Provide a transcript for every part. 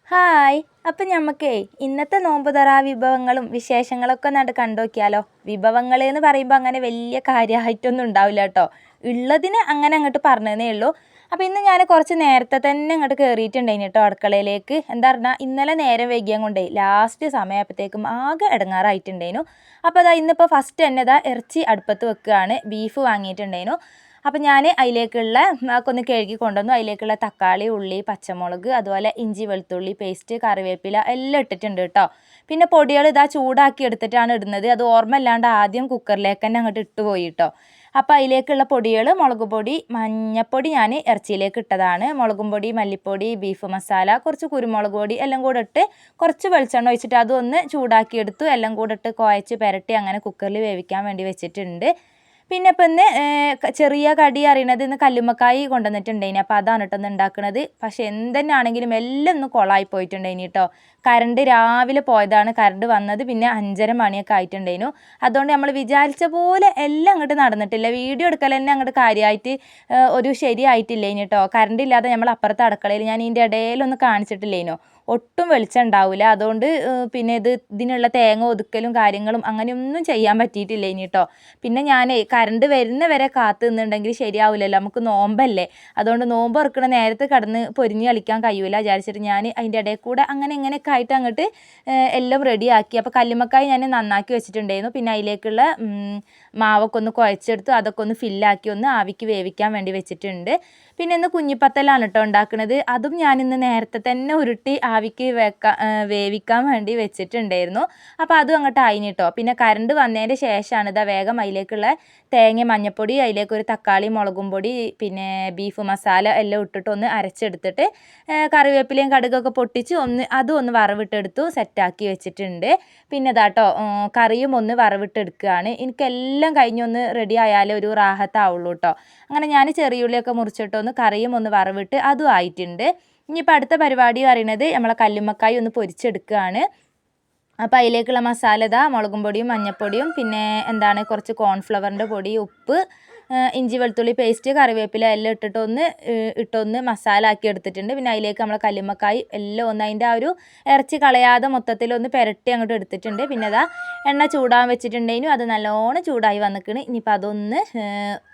Hi. അപ്പം ഞമ്മക്കേ ഇന്നത്തെ നോമ്പുതുറ വിഭവങ്ങളും വിശേഷങ്ങളൊക്കെ കണ്ടു നോക്കിയാലോ. വിഭവങ്ങൾ എന്ന് പറയുമ്പോൾ അങ്ങനെ വലിയ കാര്യമായിട്ടൊന്നും ഉണ്ടാവില്ല കേട്ടോ. ഉള്ളതിന് അങ്ങനെ അങ്ങോട്ട് പറഞ്ഞതേ ഉള്ളൂ. അപ്പോൾ ഇന്ന് ഞാൻ കുറച്ച് നേരത്തെ തന്നെ അങ്ങോട്ട് കയറിയിട്ടുണ്ടായിന് കേട്ടോ അടുക്കളയിലേക്ക്. എന്താ പറഞ്ഞാൽ ഇന്നലെ നേരം വൈകിയം കൊണ്ടേ ലാസ്റ്റ് സമയമായപ്പോഴത്തേക്കും ആകെ ഇടങ്ങാറായിട്ടുണ്ടായിരുന്നു. അപ്പോൾ അതാ ഇന്നിപ്പോൾ ഫസ്റ്റ് തന്നെ ഇതാ ഇറച്ചി അടുപ്പത്ത് വെക്കുകയാണ്. ബീഫ് വാങ്ങിയിട്ടുണ്ടായിരുന്നു. അപ്പം ഞാൻ അതിലേക്കുള്ള ഒക്കെ ഒന്ന് കഴുകി കൊണ്ടുവന്നു. അതിലേക്കുള്ള തക്കാളി, ഉള്ളി, പച്ചമുളക്, അതുപോലെ ഇഞ്ചി വെളുത്തുള്ളി പേസ്റ്റ്, കറിവേപ്പില എല്ലാം ഇട്ടിട്ടുണ്ട് കേട്ടോ. പിന്നെ പൊടികൾ ഇതാ ചൂടാക്കി എടുത്തിട്ടാണ് ഇടുന്നത്. അത് ഓർമ്മയില്ലാണ്ട് ആദ്യം കുക്കറിലേക്ക് തന്നെ അങ്ങോട്ട് ഇട്ടുപോയി കേട്ടോ. അപ്പോൾ അതിലേക്കുള്ള പൊടികൾ മുളക് പൊടി, മഞ്ഞൾപ്പൊടി ഞാൻ ഇറച്ചിയിലേക്ക് ഇട്ടതാണ്. മുളകും പൊടി, മല്ലിപ്പൊടി, ബീഫ് മസാല, കുറച്ച് കുരുമുളക് പൊടി എല്ലാം കൂടെ ഇട്ട് കുറച്ച് വെളിച്ചെണ്ണ ഒഴിച്ചിട്ട് അതൊന്ന് ചൂടാക്കി എടുത്തു. എല്ലാം കൂടെ ഇട്ട് കുഴച്ച് പുരട്ടി അങ്ങനെ കുക്കറിൽ വേവിക്കാൻ വേണ്ടി വെച്ചിട്ടുണ്ട്. പിന്നെ ഇപ്പം ഇന്ന് ചെറിയ കടി അറിയണത് ഇന്ന് കല്ലുമ്മക്കായി കൊണ്ടുവന്നിട്ടുണ്ടായിന്. അപ്പോൾ അതാണ് കേട്ടോ ഇന്ന് ഉണ്ടാക്കുന്നത്. പക്ഷേ എന്തെന്നാണെങ്കിലും എല്ലാം ഒന്ന് കൊളായി പോയിട്ടുണ്ടായിന് കേട്ടോ. കറണ്ട് രാവിലെ പോയതാണ്. കറണ്ട് വന്നത് പിന്നെ 5:30 മണിയൊക്കെ ആയിട്ടുണ്ടായിരുന്നു. അതുകൊണ്ട് നമ്മൾ വിചാരിച്ച പോലെ എല്ലാം അങ്ങോട്ട് നടന്നിട്ടില്ല. വീഡിയോ എടുക്കൽ തന്നെ അങ്ങോട്ട് കാര്യമായിട്ട് ഒരു ശരിയായിട്ടില്ലേനു കേട്ടോ. കറണ്ട് ഇല്ലാതെ നമ്മൾ അപ്പുറത്തെ അടുക്കളയിൽ ഞാൻ ഇതിൻ്റെ ഇടയിലൊന്നും കാണിച്ചിട്ടില്ലേനോ. ഒട്ടും വെളിച്ചം ഉണ്ടാവില്ല. അതുകൊണ്ട് പിന്നെ ഇതിനുള്ള തേങ്ങ ഒതുക്കലും കാര്യങ്ങളും അങ്ങനെയൊന്നും ചെയ്യാൻ പറ്റിയിട്ടില്ല ഇനി കേട്ടോ. പിന്നെ ഞാൻ കറണ്ട് വരുന്ന വരെ കാത്തു നിന്നുണ്ടെങ്കിൽ ശരിയാവില്ലല്ലോ, നമുക്ക് നോമ്പല്ലേ. അതുകൊണ്ട് നോമ്പ് തുറക്കണ നേരത്ത് കടന്ന് പൊരിഞ്ഞ് കളിക്കാൻ കഴിയൂല വിചാരിച്ചിട്ട് ഞാൻ അതിൻ്റെ ഇടയിൽ കൂടെ അങ്ങനെ ഇങ്ങനെയൊക്കെ ആയിട്ട് അങ്ങോട്ട് എല്ലാം റെഡിയാക്കി. അപ്പോൾ കല്ലുമ്മക്കായി ഞാൻ നന്നാക്കി വെച്ചിട്ടുണ്ടായിരുന്നു. പിന്നെ അതിലേക്കുള്ള മാവൊക്കെ ഒന്ന് കുഴച്ചെടുത്ത് അതൊക്കെ ഒന്ന് ഫില്ലാക്കി ഒന്ന് ആവിക്ക് വേവിക്കാൻ വേണ്ടി വെച്ചിട്ടുണ്ട്. പിന്നെ ഇന്ന് കുഞ്ഞിപ്പത്തലാണ് കേട്ടോ ഉണ്ടാക്കുന്നത്. അതും ഞാനിന്ന് നേരത്തെ തന്നെ ഉരുട്ടി ആവിക്ക് വേവിക്കാൻ വേണ്ടി വെച്ചിട്ടുണ്ടായിരുന്നു. അപ്പോൾ അതും അങ്ങോട്ട് ആയിന് കേട്ടോ. പിന്നെ കറണ്ട് വന്നതിൻ്റെ ശേഷമാണ് ഇതാ വേഗം അതിലേക്കുള്ള തേങ്ങ, മഞ്ഞൾപ്പൊടി, അതിലേക്കൊരു തക്കാളി, മുളകും പൊടി, പിന്നെ ബീഫ് മസാല എല്ലാം ഇട്ടിട്ട് ഒന്ന് അരച്ചെടുത്തിട്ട് കറിവേപ്പിലയും കടുകൊക്കെ പൊട്ടിച്ച് അതും ഒന്ന് വറവിട്ടെടുത്തു സെറ്റാക്കി വെച്ചിട്ടുണ്ട്. പിന്നെ ഇതാട്ടോ കറിയും ഒന്ന് വറവിട്ടെടുക്കുകയാണ്. എനിക്കെല്ലാം കഴിഞ്ഞൊന്ന് റെഡി ആയാലേ ഒരു റാഹത്താവുള്ളൂ കേട്ടോ. അങ്ങനെ ഞാൻ ചെറിയുള്ളിയൊക്കെ മുറിച്ചിട്ടൊന്ന് കറിയും ഒന്ന് വറവിട്ട് അതും ആയിട്ടുണ്ട്. ഇനിയിപ്പോൾ അടുത്ത പരിപാടി പറയുന്നത് നമ്മളെ കല്ലുമ്മക്കായി ഒന്ന് പൊരിച്ചെടുക്കുകയാണ്. അപ്പോൾ അതിലേക്കുള്ള മസാല ഇതാ മുളകും പൊടിയും മഞ്ഞൾപ്പൊടിയും പിന്നെ കുറച്ച് കോൺഫ്ലവറിൻ്റെ പൊടി, ഉപ്പ്, ഇഞ്ചി വെളുത്തുള്ളി പേസ്റ്റ്, കറിവേപ്പില എല്ലാം ഇട്ടൊന്ന് മസാല ആക്കി എടുത്തിട്ടുണ്ട്. പിന്നെ അതിലേക്ക് നമ്മൾ കല്ലുമ്മക്കായി എല്ലാം ഒന്ന് അതിൻ്റെ ആ ഒരു ഇറച്ചി കളയാതെ മൊത്തത്തിലൊന്ന് പുരട്ടി അങ്ങോട്ട് എടുത്തിട്ടുണ്ട്. പിന്നെ അതാ എണ്ണ ചൂടാൻ വെച്ചിട്ടുണ്ടെങ്കിലും അത് നല്ലോണം ചൂടായി വന്നിക്കണ്. ഇനിയിപ്പോൾ അതൊന്ന്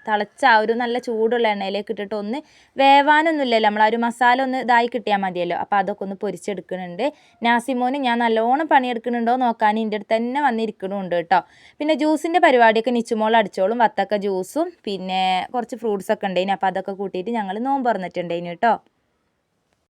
തിളച്ച ആ ഒരു നല്ല ചൂടുള്ള എണ്ണയിലേക്ക് ഇട്ടിട്ട് ഒന്ന് വേവാനൊന്നുമില്ലല്ലോ, നമ്മൾ ആ ഒരു മസാല ഒന്ന് ഇതായി കിട്ടിയാൽ മതിയല്ലോ. അപ്പോൾ അതൊക്കെ ഒന്ന് പൊരിച്ചെടുക്കുന്നുണ്ട്. നാസിമോന് ഞാൻ നല്ലോണം പണിയെടുക്കുന്നുണ്ടോ നോക്കാൻ എൻ്റെ അടുത്ത് തന്നെ വന്നിരിക്കണമുണ്ട് കേട്ടോ. പിന്നെ ജ്യൂസിൻ്റെ പരിപാടിയൊക്കെ നിച്ചുമോൾ അടിച്ചോളും. വത്തക്ക ജ്യൂസും പിന്നെ കുറച്ച് ഫ്രൂട്ട്സൊക്കെ ഉണ്ടായിന്. അപ്പോൾ അതൊക്കെ കൂട്ടിയിട്ട് ഞങ്ങൾ നോമ്പ് തുറന്നിട്ടുണ്ടായിന് കേട്ടോ.